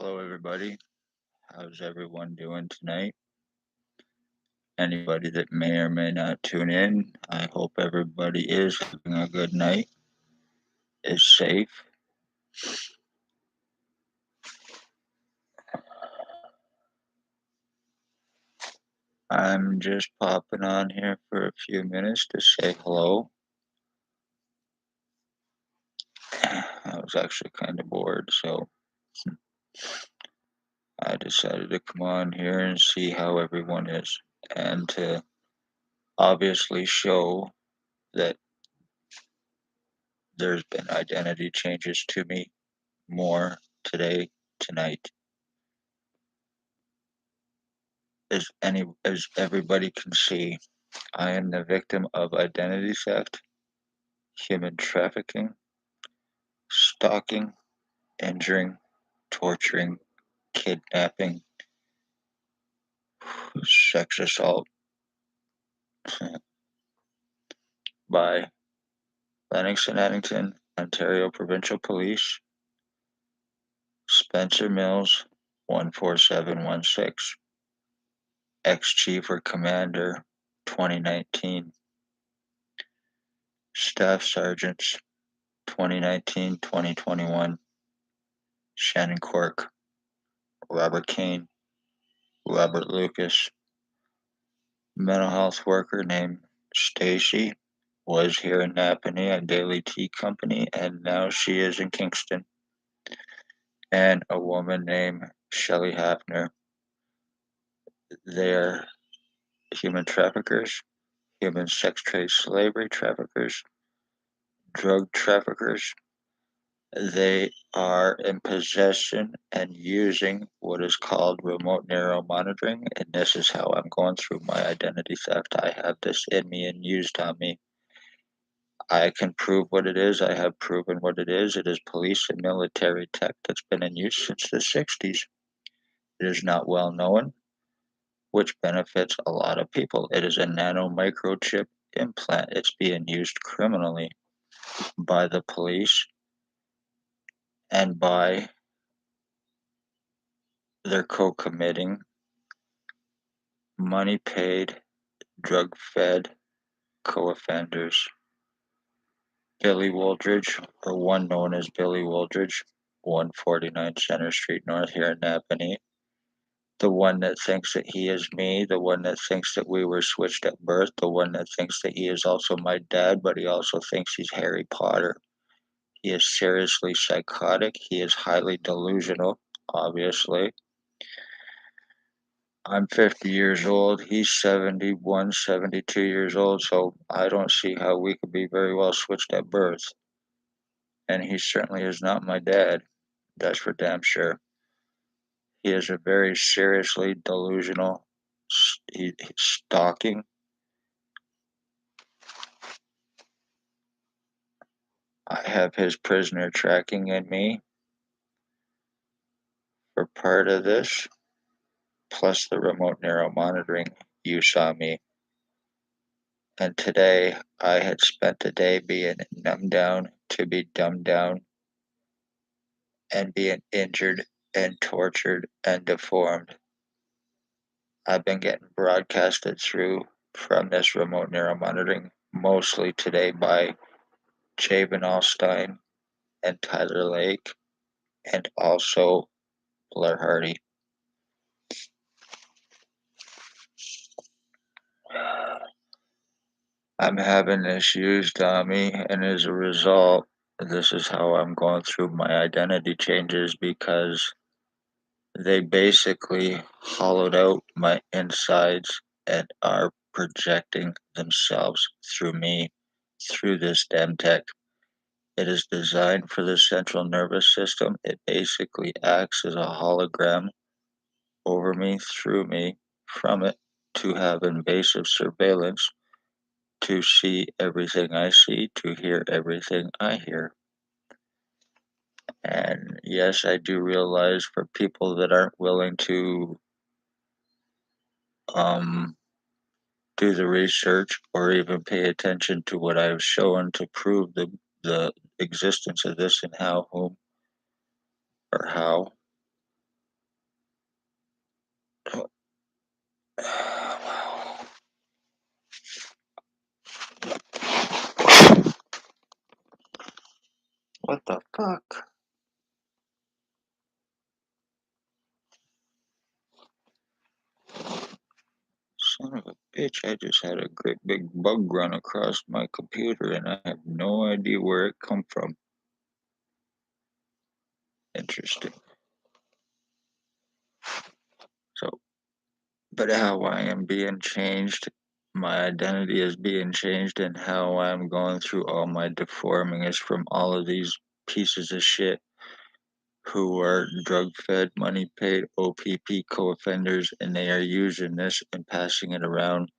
Hello, everybody. How's everyone doing tonight? Anybody that may or may not tune in, I hope everybody is having a good night, is safe. I'm just popping on here for a few minutes to say hello. I was actually kind of bored, so I decided to come on here and see how everyone is, and to obviously show that there's been identity changes to me more tonight. As everybody can see, I am the victim of identity theft, human trafficking, stalking, injuring, torturing, kidnapping, sex assault by Lennox-Addington, Ontario Provincial Police, Spencer Mills, 14716, ex-chief or commander, 2019, staff sergeants, 2019-2021, Shannon CORK, Robert KANE, Robert LIUCAS, mental health worker named STACEY, was here in Napanee at Daily Tea Company, and now she is in Kingston. And a woman named SHELLEY HAFFNER. They're human traffickers, human sex trade slavery traffickers, drug traffickers. They are in possession and using what is called remote neural monitoring, and this is how I'm going through my identity theft. I have this in me and used on me. I can prove what it is. I have proven what it is. It is police and military tech that's been in use since the 60s. It is not well known, which benefits a lot of people. It is a nano microchip implant. It's being used criminally by the police and by their co-committing, money-paid, drug-fed co-offenders. Billy Wooldridge, or one known as Billy Wooldridge, 149 Center Street North here in Napanee. The one that thinks that he is me, the one that thinks that we were switched at birth, the one that thinks that he is also my dad, but he also thinks he's Harry Potter. He is seriously psychotic. He is highly delusional, obviously. I'm 50 years old. He's 71, 72 years old, so I don't see how we could be very well switched at birth. And he certainly is not my dad. That's for damn sure. He is a very seriously delusional, he's stalking. I have his prisoner tracking in me for part of this, plus the remote neural monitoring you saw me. And today I had spent the day being numbed down to be dumbed down and being injured and tortured and deformed. I've been getting broadcasted through from this remote neural monitoring, mostly today by Javen Alstein and Tyler Lake, and also Blair Hardy. I'm having this used on me, and as a result, this is how I'm going through my identity changes, because they basically hollowed out my insides and are projecting themselves through me, through this damn tech. It is designed for the central nervous system. It basically acts as a hologram over me, through me, from it, to have invasive surveillance, to see everything I see, to hear everything I hear. And yes, I do realize for people that aren't willing to do the research or even pay attention to what I've shown to prove the existence of this and how, whom, or how, Wow. What the fuck? Son of a bitch, I just had a great big bug run across my computer and I have no idea where it come from. Interesting. So, but how I am being changed, my identity is being changed, and how I'm going through all my deforming is from all of these pieces of shit who are drug fed, money paid, OPP co offenders, and they are using this and passing it around.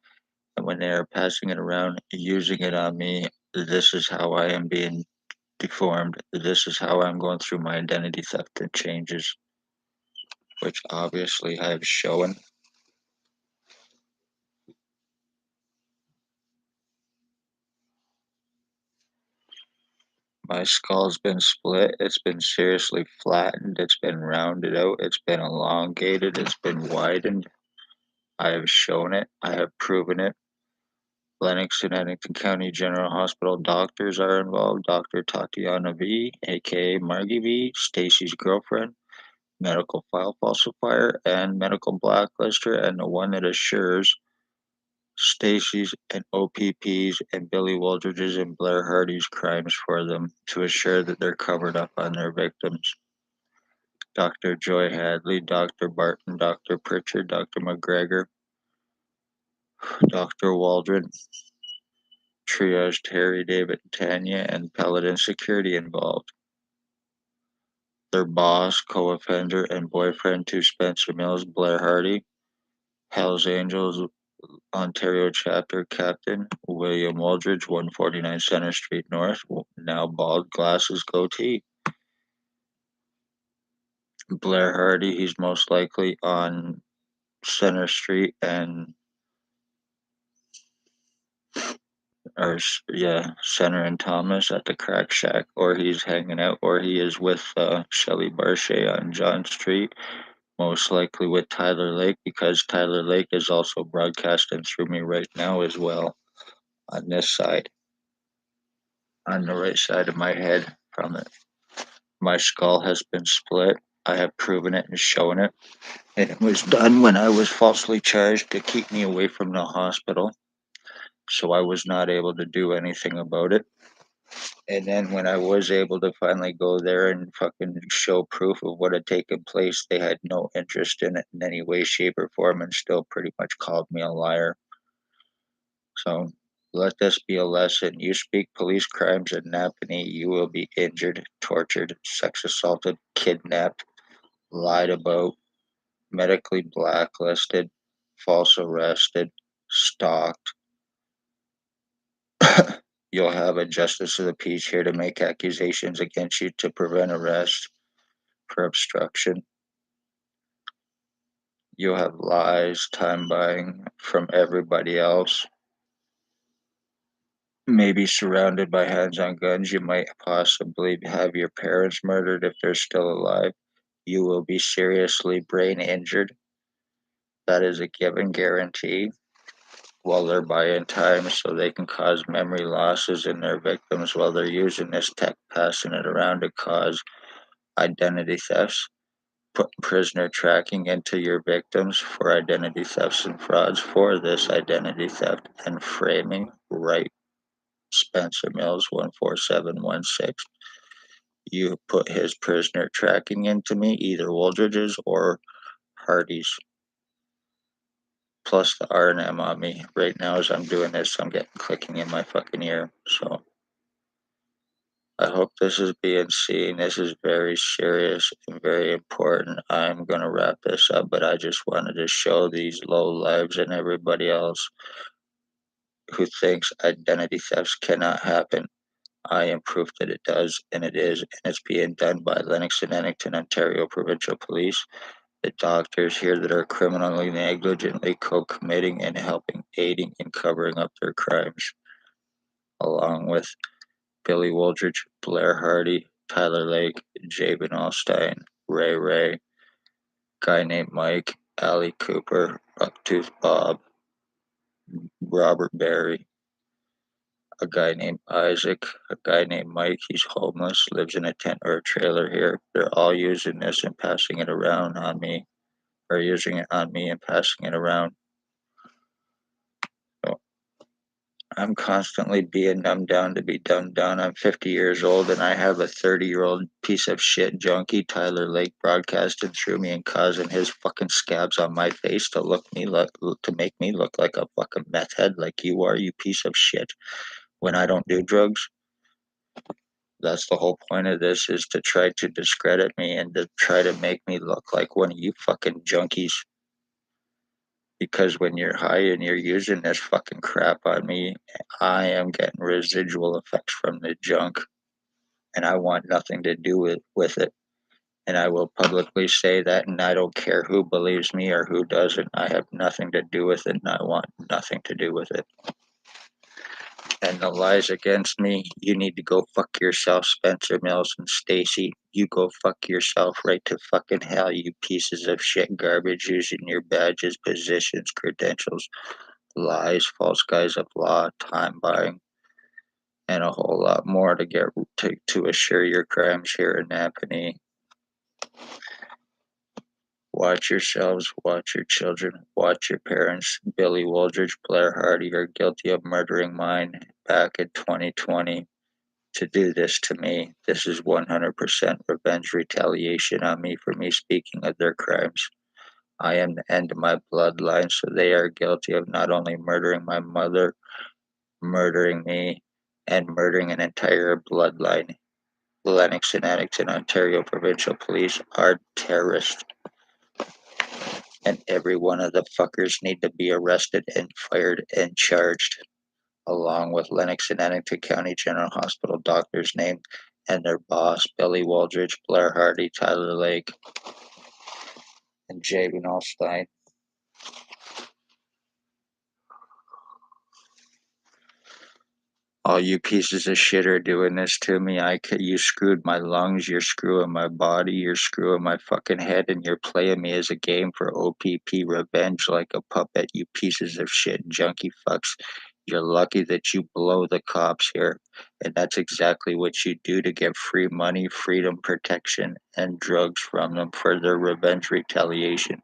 And when they are passing it around, using it on me, this is how I am being deformed. This is how I'm going through my identity theft and changes, which obviously I have shown. My skull's been split. It's been seriously flattened. It's been rounded out. It's been elongated. It's been widened. I have shown it. I have proven it. Lennox and Hennington County General Hospital doctors are involved. Dr. Tatiana V, aka Margie V, Stacy's girlfriend, medical file falsifier, and medical blacklister, and the one that assures Stacy's and OPP's and Billy Waldridge's and Blair Hardy's crimes for them to assure that they're covered up on their victims. Dr. Joy Hadley, Dr. Barton, Dr. Pritchard, Dr. McGregor, Dr. Waldren, Triage Terry, David, and Tania, and Paladin Security involved. Their boss, co-offender, and boyfriend to Spencer Mills, Blair Hardy, Hells Angels Ontario chapter captain William Waldridge, 149 Center Street North, now bald, glasses, goatee. Blair Hardy, he's most likely on Center Street and Center and Thomas at the Crack Shack, or he's hanging out, or he is with Shelley Barche on John Street, most likely with Tyler Lake, because Tyler Lake is also broadcasting through me right now as well on this side, on the right side of my head from it. My skull has been split. I have proven it and shown it. And it was done when I was falsely charged to keep me away from the hospital. So I was not able to do anything about it. And then when I was able to finally go there and fucking show proof of what had taken place, they had no interest in it in any way, shape, or form and still pretty much called me a liar. So let this be a lesson. You speak police crimes in Napanee, you will be injured, tortured, sex assaulted, kidnapped, lied about, medically blacklisted, false arrested, stalked. You'll have a justice of the peace here to make accusations against you to prevent arrest for obstruction. You'll have lies, time buying from everybody else. Maybe surrounded by hands on guns, you might possibly have your parents murdered if they're still alive. You will be seriously brain injured. That is a given guarantee. While they're buying time so they can cause memory losses in their victims while they're using this tech, passing it around to cause identity thefts, put prisoner tracking into your victims for identity thefts and frauds for this identity theft and framing. Right, Spencer Mills 14716. You put his prisoner tracking into me, either Waldridge's or Hardy's. Plus the R&M on me. Right now as I'm doing this, I'm getting clicking in my fucking ear. So I hope this is being seen. This is very serious and very important. I'm going to wrap this up, but I just wanted to show these low lives and everybody else who thinks identity thefts cannot happen. I am proof that it does, and it is, and it's being done by Lennox and Hennington, Ontario Provincial Police. The doctors here that are criminally negligently co-committing and helping, aiding, and covering up their crimes, along with Billy Waldridge, Blair Hardy, Tyler Lake, Jabin Allstein, Ray, guy named Mike, Ali Cooper, Bucktooth Bob, Robert Barry, a guy named Isaac, a guy named Mike. He's homeless, lives in a tent or a trailer here. They're all using this and passing it around on me, or using it on me and passing it around. So I'm constantly being dumbed down to be dumbed down. I'm 50 years old and I have a 30-year-old piece of shit junkie, Tyler Lake, broadcasting through me and causing his fucking scabs on my face to make me look like a fucking meth head like you are, you piece of shit, when I don't do drugs. That's the whole point of this, is to try to discredit me and to try to make me look like one of you fucking junkies. Because when you're high and you're using this fucking crap on me, I am getting residual effects from the junk, and I want nothing to do with it. And I will publicly say that, and I don't care who believes me or who doesn't. I have nothing to do with it, and I want nothing to do with it. And the lies against me, you need to go fuck yourself, Spencer Mills and STACEY. You go fuck yourself right to fucking hell, you pieces of shit garbage, using your badges, positions, credentials, lies, false guise of law, time buying, and a whole lot more to assure your crimes here in Napanee. Watch yourselves, watch your children, watch your parents. Billy Wooldridge, Blair Hardy are guilty of murdering mine back in 2020. To do this to me, this is 100% revenge retaliation on me for me speaking of their crimes. I am the end of my bloodline, so they are guilty of not only murdering my mother, murdering me, and murdering an entire bloodline. Lennox and Addington, Ontario Provincial Police are terrorists, and every one of the fuckers need to be arrested and fired and charged, along with Lennox and Addington County General Hospital doctors named and their boss, Billy Wooldridge, Blair Hardy, Tyler Lake, and Jabin Allstein. All you pieces of shit are doing this to me. You screwed my lungs, you're screwing my body, you're screwing my fucking head, and you're playing me as a game for OPP revenge like a puppet, you pieces of shit junkie fucks. You're lucky that you blow the cops here, and that's exactly what you do to get free money, freedom, protection, and drugs from them for their revenge retaliation.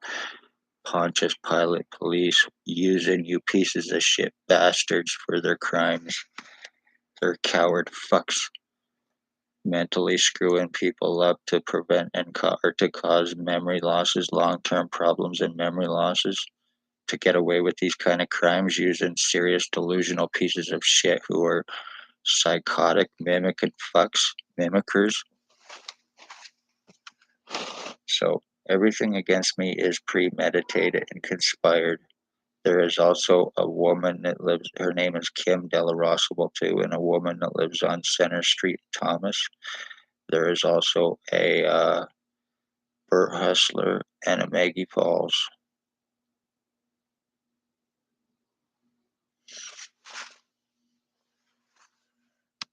Pontius Pilate police using you pieces of shit bastards for their crimes. They're coward fucks, mentally screwing people up to prevent or to cause memory losses, long-term problems and memory losses, to get away with these kind of crimes, using serious delusional pieces of shit who are psychotic, mimicking fucks, mimickers. So everything against me is premeditated and conspired. There is also a woman that lives, her name is Kim Delarossable too, and a woman that lives on Center Street, Thomas. There is also a Burt Hustler and a Maggie Falls.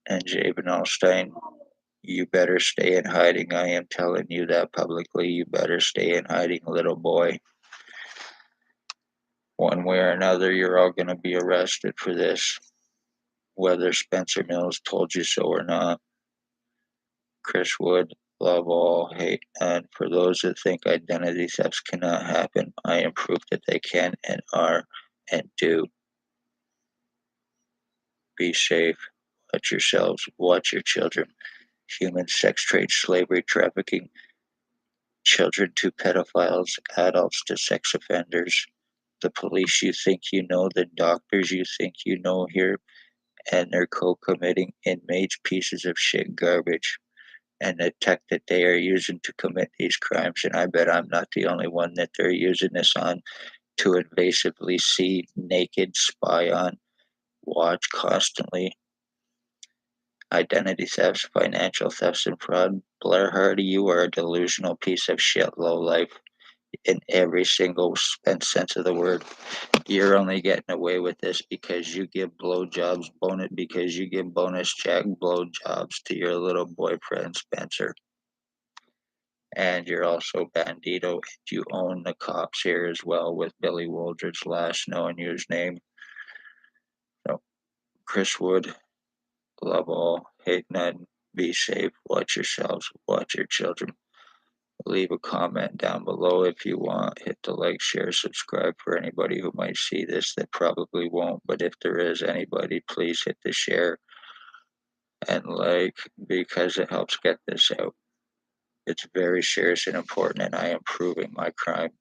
And Jabin Allstein, you better stay in hiding. I am telling you that publicly. You better stay in hiding, little boy. One way or another, you're all going to be arrested for this, whether Spencer Mills told you so or not. Chris Wood, love all, hate none. For those that think identity thefts cannot happen, I am proof that they can and are and do. Be safe. Watch yourselves. Watch your children. Human sex trade, slavery, trafficking, children to pedophiles, adults to sex offenders. The police you think you know, the doctors you think you know here, and they're co-committing inmates, pieces of shit garbage, and the tech that they are using to commit these crimes. And I bet I'm not the only one that they're using this on, to invasively see, naked, spy on, watch constantly. Identity thefts, financial thefts, and fraud. Blair Hardy, you are a delusional piece of shit, lowlife, in every single sense of the word. You're only getting away with this because you give blowjobs, because you give bonus jack blowjobs to your little boyfriend, Spencer. And you're also Bandito if you own the cops here as well, with Billy Waldred's last known username. So, Chris Wood, love all, hate none, be safe, watch yourselves, watch your children. Leave a comment down below if you want. Hit the like, share, subscribe for anybody who might see this that probably won't. But if there is anybody, please hit the share and like, because it helps get this out. It's very serious and important, and I am proving my crime